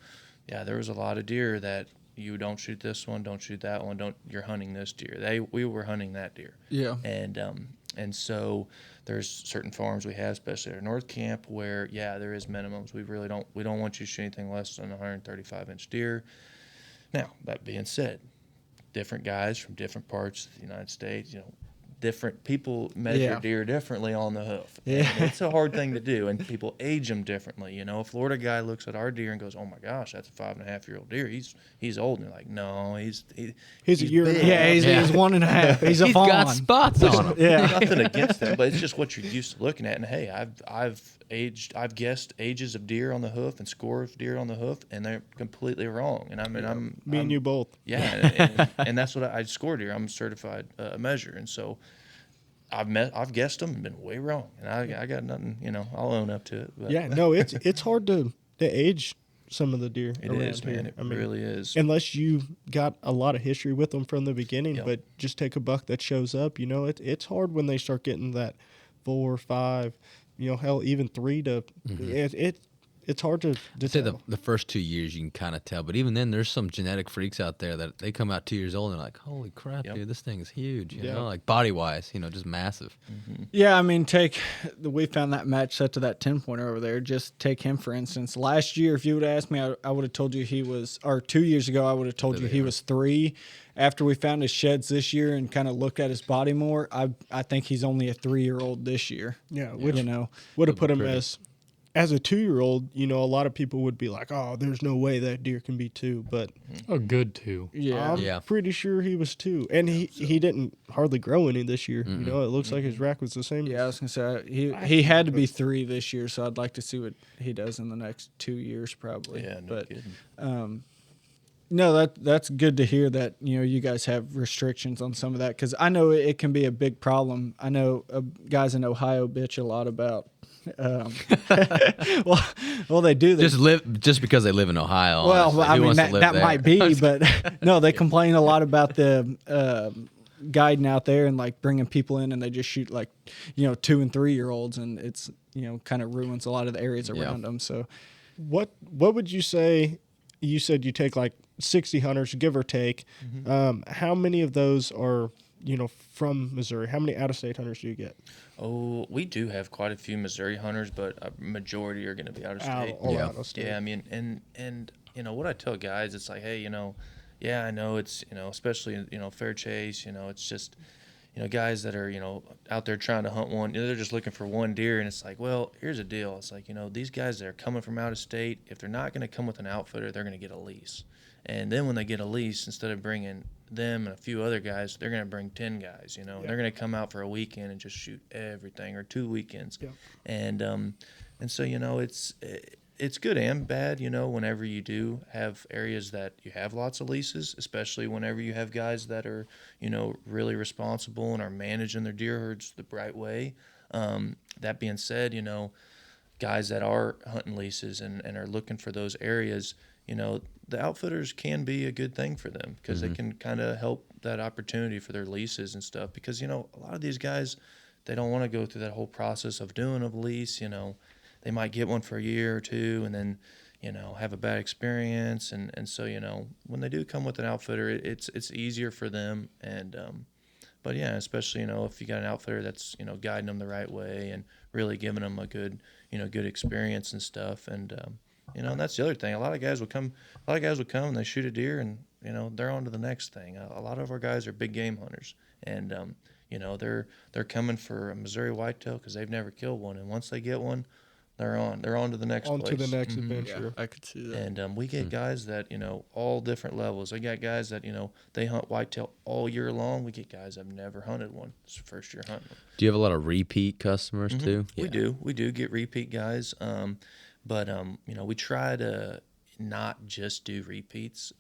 yeah, there was a lot of deer that you don't shoot this one, don't shoot that one, you're hunting this deer. We were hunting that deer. Yeah. And so there's certain farms we have, especially at our North Camp, where there is minimums. We don't want you to shoot anything less than a 135-inch deer. Now, that being said, different guys from different parts of the United States, different people measure deer differently on the hoof. Yeah. And it's a hard thing to do, and people age them differently. A Florida guy looks at our deer and goes, "Oh my gosh, that's a 5.5-year-old deer. He's old." And you're like, "No, he's a year and a big." He's 1.5. He's a He's fawn. got spots on him. Yeah. Nothing against them, but it's just what you're used to looking at. And hey, I've guessed ages of deer on the hoof and score of deer on the hoof, and they're completely wrong. And I'm Me and you both. Yeah, and that's what I score deer. I'm a certified measure, and so I've guessed them and been way wrong, and I got nothing. I'll own up to it. But. Yeah, no, it's hard to age some of the deer. It around is, here. man. It really is. Unless you got a lot of history with them from the beginning, Yep. but just take a buck that shows up. It's hard when they start getting that 4, 5, hell, even 3 to. It's hard to I'd say tell. the first 2 years you can kind of tell, but even then there's some genetic freaks out there that they come out 2 years old and they're like, holy crap, Yep. dude, this thing is huge, Yeah. like body wise, just massive. Yeah, I mean, we found that match set to that 10-pointer over there. Just take him, for instance. Last year, if you would have asked me, I would have told you he was, or 2 years ago, I would have told you he was 3. After we found his sheds this year and kind of looked at his body more, I think he's only a 3-year-old this year. Yeah, which would have Would put be him pretty. as a 2-year-old. A lot of people would be like, "Oh, there's no way that deer can be 2," but A good 2. Yeah. I'm pretty sure he was 2, and he didn't hardly grow any this year. It looks like his rack was the same. Yeah, I was gonna say he had to be 3 this year, so I'd like to see what he does in the next 2 years, probably. Yeah, no but kidding. no, that's good to hear that you guys have restrictions on some of that, because I know it can be a big problem. I know guys in Ohio bitch a lot about. Well, they do. Just because they live in Ohio. Well, honestly. I Who mean wants to that, live that there? might be, but no, they complain a lot about the guiding out there and like bringing people in, and they just shoot like 2 and 3-year-olds, and it's kind of ruins a lot of the areas around them. So, What would you say? You said you take like 60 hunters, give or take. How many of those are from Missouri? How many out-of-state hunters do you get? Oh, we do have quite a few Missouri hunters, but a majority are going to be out of state. Out of state. Yeah, I mean, and what I tell guys, it's like, hey, yeah, I know it's, especially, fair chase, it's just, guys that are, out there trying to hunt one, they're just looking for one deer, and it's like, well, here's the deal. It's like, these guys that are coming from out of state, if they're not going to come with an outfitter, they're going to get a lease. And then when they get a lease, instead of bringing them and a few other guys, they're going to bring 10 guys, They're going to come out for a weekend and just shoot everything, or 2 weekends. Yeah. And so, it's good and bad, whenever you do have areas that you have lots of leases, especially whenever you have guys that are, really responsible and are managing their deer herds the right way. That being said, guys that are hunting leases and are looking for those areas, the outfitters can be a good thing for them, because they can kind of help that opportunity for their leases and stuff, because, a lot of these guys, they don't want to go through that whole process of doing a lease. They might get one for a year or 2 and then, have a bad experience. And so, when they do come with an outfitter, it's easier for them. And, but yeah, especially, if you got an outfitter that's, guiding them the right way and really giving them a good, good experience and stuff. And, and that's the other thing. A lot of guys will come and they shoot a deer, and, they're on to the next thing. A lot of our guys are big game hunters, and, they're coming for a Missouri whitetail because they've never killed one. And once they get one, they're on to the next On place. to the next adventure. I could see that. And we get guys that, all different levels. I got guys that, they hunt whitetail all year long. We get guys that have never hunted one. It's their first year hunting them. Do you have a lot of repeat customers too? We do. We do get repeat guys. But we try to not just do repeats,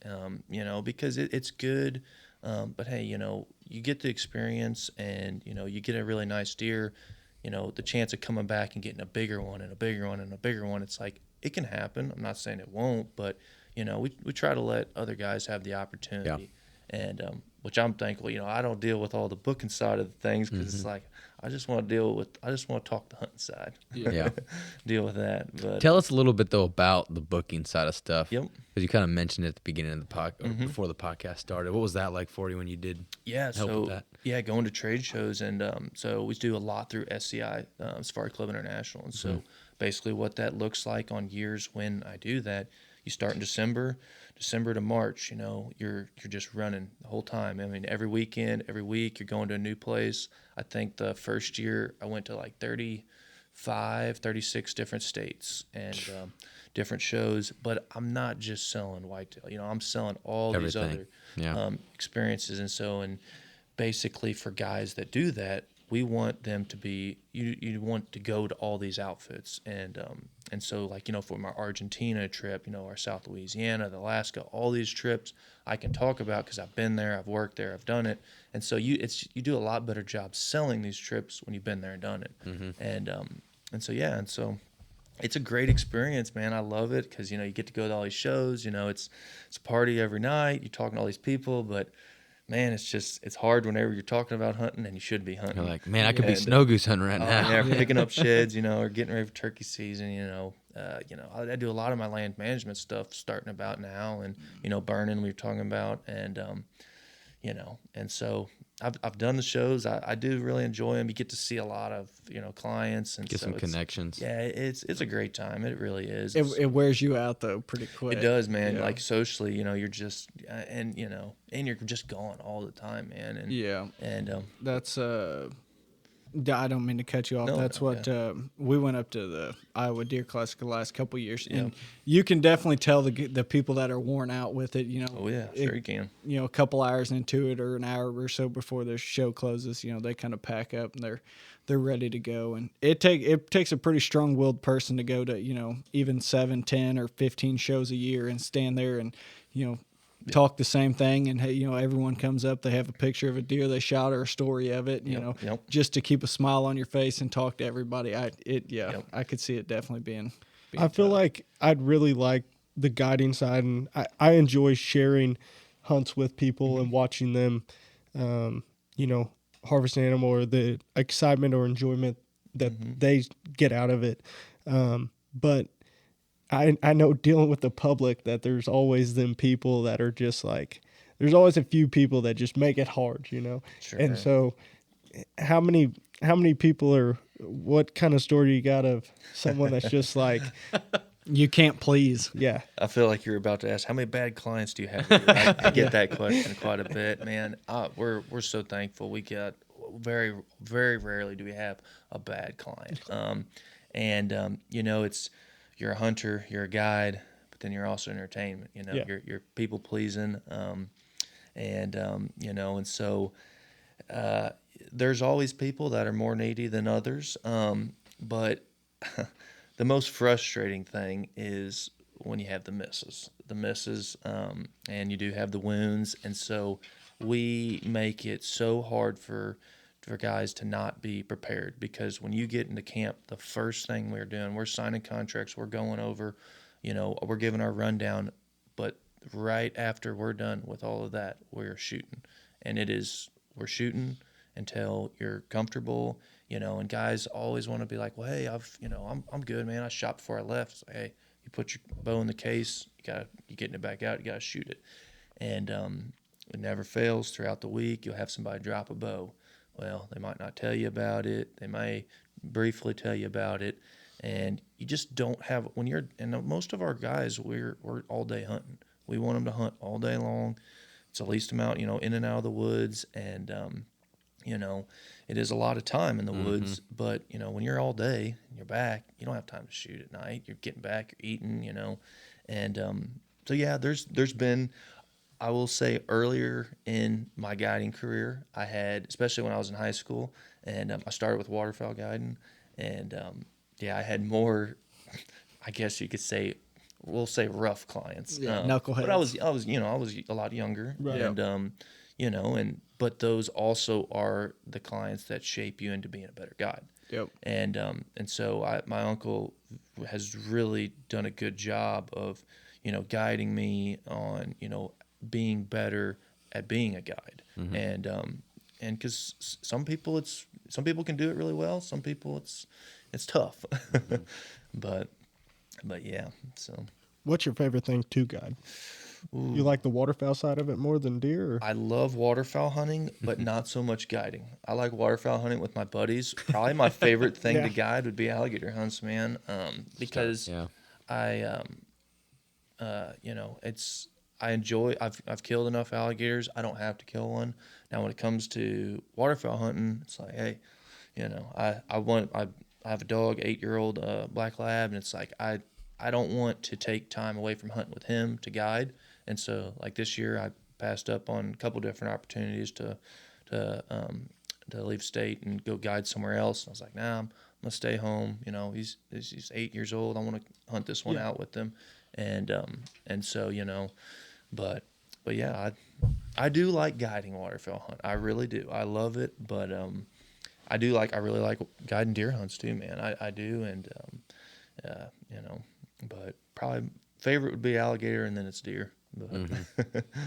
because it's good. But hey, you get the experience, and, you get a really nice deer, the chance of coming back and getting a bigger one and a bigger one and a bigger one. It's like, it can happen. I'm not saying it won't, but, we try to let other guys have the opportunity. And, which I'm thankful, I don't deal with all the booking side of the things, because it's like, I just want to talk the hunting side. Yeah. Deal with that. But Tell us a little bit though about the booking side of stuff. Yep. Because you kind of mentioned it at the beginning of the podcast, before the podcast started. What was that like for you when you did help with that? Yeah, going to trade shows, and so we do a lot through SCI, Safari Club International, and so basically what that looks like on years when I do that, you start in December to March. You know, you're just running the whole time. I mean, every weekend, every week, you're going to a new place. I think the first year I went to like 36 different states and different shows. But I'm not just selling whitetail. You know, I'm selling all these other experiences. And basically for guys that do that, we want them to be, you want to go to all these outfits. And so, like, you know, for my Argentina trip, you know, our South Louisiana, the Alaska, all these trips I can talk about because I've been there, I've worked there, I've done it. And so you do a lot better job selling these trips when you've been there and done it. And so it's a great experience, man. I love it because, you know, you get to go to all these shows, you know, it's a party every night. You're talking to all these people, but man, it's hard whenever you're talking about hunting and you should be hunting. You're like, man, I could be snow goose hunting right now. Yeah, picking up sheds, you know, or getting ready for turkey season, you know. I do a lot of my land management stuff starting about now, and, you know, burning we were talking about, and, you know, and so I've done the shows. I do really enjoy them. You get to see a lot of, you know, clients and get some connections. Yeah, it's a great time. It really is. It wears you out though pretty quick. It does, man. Yeah. Like socially, you know, you're just and you know, and you're just gone all the time, man. And yeah, and that's I don't mean to cut you off. No, That's no, what we went up to the Iowa Deer Classic the last couple of years, Yeah. and you can definitely tell the people that are worn out with it. You know, oh yeah, sure you can. You know, a couple hours into it or an hour or so before their show closes, you know, they kind of pack up and they're ready to go. And it takes a pretty strong-willed person to go to, you know, even 7, 10, or 15 shows a year and stand there and, you know, talk the same thing. And, hey, you know, everyone comes up, they have a picture of a deer they shot or a story of it, you know, just to keep a smile on your face and talk to everybody. I could see it definitely being I feel like I'd really like the guiding side, and I enjoy sharing hunts with people and watching them, you know, harvest an animal, or the excitement or enjoyment that they get out of it. But I know dealing with the public that there's always them people that are just like, there's always a few people that just make it hard, you know? Sure. And so how many people are, what kind of story you got of someone that's just like, you can't please. yeah. I feel like you're about to ask, how many bad clients do you have? I get that question quite a bit, man. We're so thankful. We get very, very rarely do we have a bad client. You know, you're a hunter, you're a guide, but then you're also entertainment. You know, you're people pleasing, you know, and so there's always people that are more needy than others. But the most frustrating thing is when you have the misses, and you do have the wounds, and so we make it so hard for guys to not be prepared, because when you get into camp, the first thing we're doing, we're signing contracts, we're going over, you know, we're giving our rundown, but right after we're done with all of that, we're shooting, and we're shooting until you're comfortable, you know. And guys always want to be like, well, hey, I'm good, man. I shot before I left. It's like, hey, you put your bow in the case, you're getting it back out, you gotta shoot it, and it never fails. Throughout the week, you'll have somebody drop a bow. Well, they might not tell you about it. They may briefly tell you about it, and you just don't have and most of our guys, we're all day hunting. We want them to hunt all day long. It's the least amount, you know, in and out of the woods, and you know, it is a lot of time in the woods. But you know, when you're all day and you're back, you don't have time to shoot at night. You're getting back, you're eating, you know, and so yeah, there's been. I will say earlier in my guiding career, I had, especially when I was in high school, and I started with waterfowl guiding, and I had more, I guess you could say, we'll say rough clients. Knuckleheads. But I was a lot younger, Right. and you know, but those also are the clients that shape you into being a better guide. Yep. And so my uncle has really done a good job of, you know, guiding me on, you know, being better at being a guide. And because some people, it's some people can do it really well. Some people it's tough. but yeah. So What's your favorite thing to guide? You like the waterfowl side of it more than deer? Or? I love waterfowl hunting, but not so much guiding. I like waterfowl hunting with my buddies. Probably my favorite thing to guide would be alligator hunts, man. Because I enjoy. I've killed enough alligators. I don't have to kill one. Now, when it comes to waterfowl hunting, it's like, hey, I have a dog, 8-year-old black lab, and it's like I don't want to take time away from hunting with him to guide. And so, like this year, I passed up on a couple different opportunities to leave state and go guide somewhere else. And I was like, nah, I'm gonna stay home. He's 8 years old. I want to hunt this one out with him, and so but yeah, I do like guiding waterfowl hunt. I really do. I love it, but I really like guiding deer hunts too, man. I do, and but probably favorite would be alligator, and then it's deer. But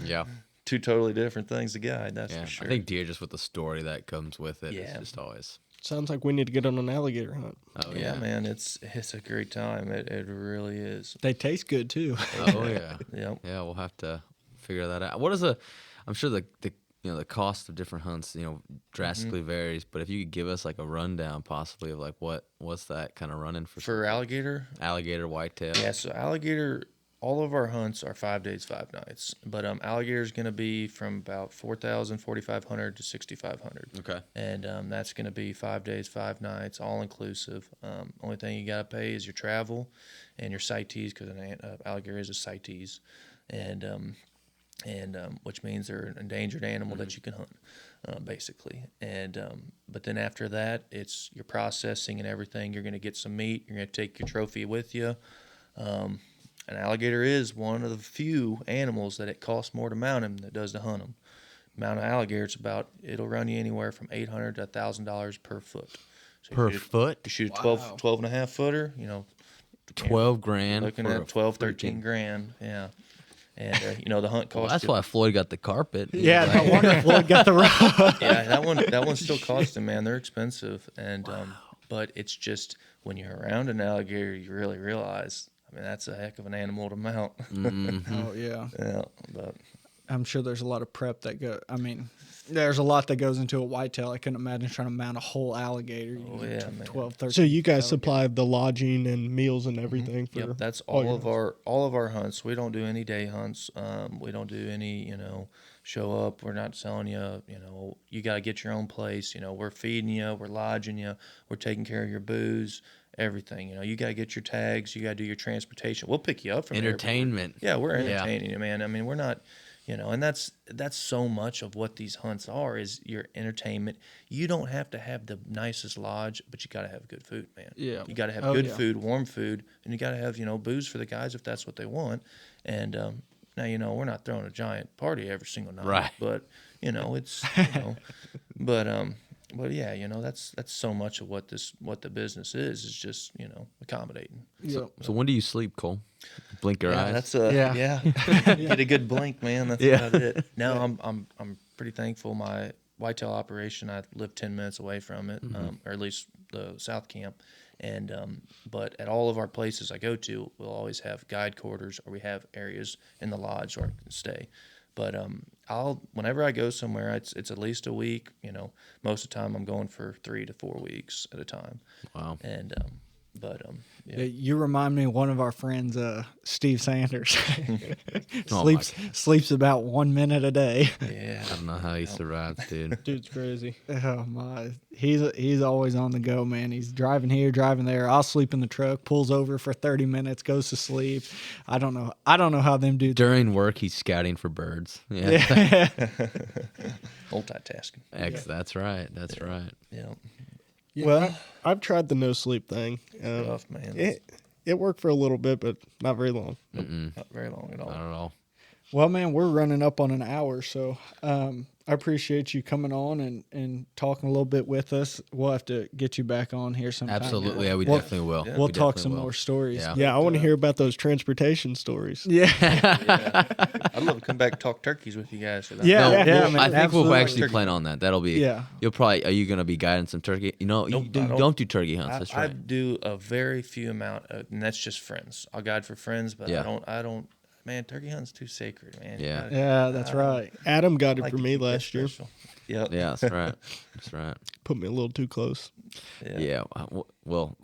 Yeah. Two totally different things to guide, that's for sure. I think deer, just with the story that comes with it, Yeah. is just always. Sounds like we need to get on an alligator hunt. Oh yeah, man, it's a great time. It really is. They taste good too. Oh yeah. Yep. Yeah, we'll have to figure that out. I'm sure the cost of different hunts, drastically varies, but if you could give us like a rundown possibly of like what's that kind of running For alligator? Alligator, whitetail. Yeah, so alligator, all of our hunts are 5 days, 5 nights. But alligator is going to be from about 4,000, 4,500 to 6,500. Okay. And that's going to be 5 days, 5 nights, all inclusive. Only thing you got to pay is your travel and your CITES, because an alligator is a CITES, and which means they're an endangered animal that you can hunt, basically. And but then after that, it's your processing and everything. You're going to get some meat. You're going to take your trophy with you. An alligator is one of the few animals that it costs more to mount him than it does to hunt him. Mount an alligator, it'll run you anywhere from $800 to $1,000 per foot. So Per foot? You shoot a 12 and a half footer, 12 grand. looking at 12, 13 grand. Yeah. And the hunt costs. Well, that's why Floyd got the carpet. Yeah, no wonder Floyd got the rod. Yeah, that one still costs them, man. They're expensive, and but it's just when you're around an alligator, you really realize. I mean, that's a heck of an animal to mount. Oh yeah. Yeah, but I'm sure there's a lot of prep there's a lot that goes into a whitetail. I couldn't imagine trying to mount a whole alligator. Oh, yeah, man. 12, 13. So you guys supply the lodging and meals and everything for yep, that's all your all of our hunts. We don't do any day hunts. We don't do any, show up. We're not selling you. You got to get your own place. We're feeding you. We're lodging you. We're taking care of your booze. Everything, you got to get your tags. You got to do your transportation. We'll pick you up from Entertainment. Yeah, we're entertaining you, man. I mean, we're not, and that's so much of what these hunts are is your entertainment. You don't have to have the nicest lodge, but you got to have good food, man. Yeah. You got to have good food, warm food, and you got to have, booze for the guys if that's what they want. And now, we're not throwing a giant party every single night. Right. But, it's, but yeah, that's so much of what the business is just, accommodating. Yep. So when do you sleep, Cole? Blink your eyes. That's Yeah. get a good blink, man. That's about it. No, I'm pretty thankful. My whitetail operation, I live 10 minutes away from it, or at least the South Camp. And but at all of our places I go to, we'll always have guide quarters, or we have areas in the lodge where I can stay. But whenever I go somewhere, it's at least a week. Most of the time I'm going for 3 to 4 weeks at a time. Wow. And Yeah, you remind me of one of our friends, Steve Sanders. Oh, sleeps about 1 minute a day. yeah, I don't know how he survives, dude. Dude's crazy. Oh my, he's always on the go, man. He's driving here, driving there. I'll sleep in the truck, pulls over for 30 minutes, goes to sleep. I don't know how them dudes. During work, he's scouting for birds. Yeah. multitasking. That's right. That's right. Yeah, Yeah, Well- I've tried the no sleep thing. rough, man. It worked for a little bit, but not very long. Not very long at all. Not at all. Well, man, we're running up on an hour, so I appreciate you coming on and talking a little bit with us. We'll have to get you back on here sometime. Absolutely, yeah, we We'll- definitely will. Yeah. We'll We talk definitely some will. more stories. Yeah. Yeah, I want to But, hear about those transportation stories. Yeah. I'd love to come back and talk turkeys with you guys. For that. Yeah, No, yeah, we'll- man, I think we'll absolutely. actually plan on that. That'll be. Yeah. You'll probably. Are you gonna be guiding some turkey? You know, Nope, you I don't. don't do turkey hunts. I, That's I right. do a very few amount, and that's just friends. I'll guide for friends, but Yeah. I don't. Man, turkey hunting's too sacred, man. Yeah. Yeah, that's right. Adam got it Like for to me keep that last year. special. Yep. Yeah, that's right. That's right. Put me a little too close. Yeah. Well,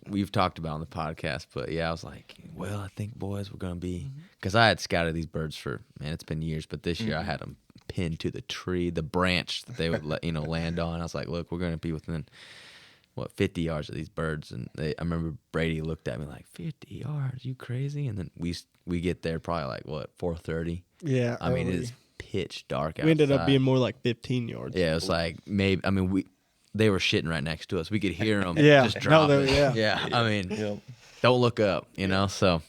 we've talked about it on the podcast, but yeah, I was like, well, I think boys we're gonna be because I had scouted these birds for it's been years, but this year I had them pinned to the tree, the branch that they would land on. I was like, look, we're gonna be within 50 yards of these birds, and I remember Brady looked at me like 50 yards, you crazy? And then we get there probably like 4:30. Yeah. I mean, early. it's pitch dark outside. We ended up being more like 15 yards. Yeah, it was like maybe. I mean, they were shitting right next to us. We could hear them. Yeah. just No, dropping. yeah. Yeah. I mean, Yep. don't look up. So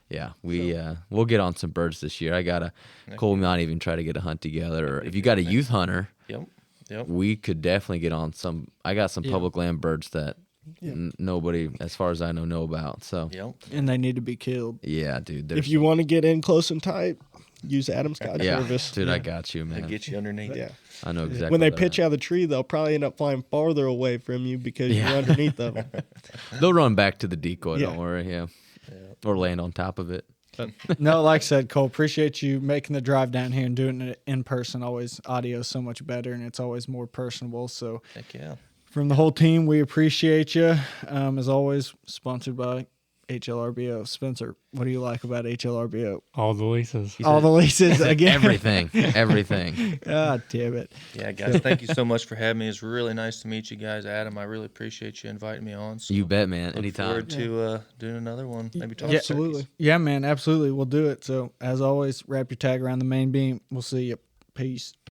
yeah, we'll get on some birds this year. Cole might even try to get a hunt together. Or if you got a youth hunter, Yep. we could definitely get on some. I got some public land birds that nobody, as far as I know about. So Yep. And they need to be killed. yeah, dude. If you want to get in close and tight, use Adam's Sky yeah, Service. dude, I got you, They man. get you underneath. Yeah. I know exactly. When they what pitch out of the tree, they'll probably end up flying farther away from you because Yeah. you're underneath them. they'll run back to the decoy. Yeah. Don't worry. Yeah, or land on top of it. No, like I said, Cole, appreciate you making the drive down here and doing it in person. Always audio so much better, and it's always more personable. So Heck yeah. from the whole team, we appreciate you. As always, sponsored by HLRBO. Spencer, what do you like about HLRBO? All the leases. All the leases again. Everything. God damn it. Yeah, guys, thank you so much for having me. It's really nice to meet you guys. Adam, I really appreciate you inviting me on. So You bet, man. look Anytime. forward to doing another one. Maybe talk Yeah, Absolutely. Yeah, man, absolutely. We'll do it. So, as always, wrap your tag around the main beam. We'll see you. Peace.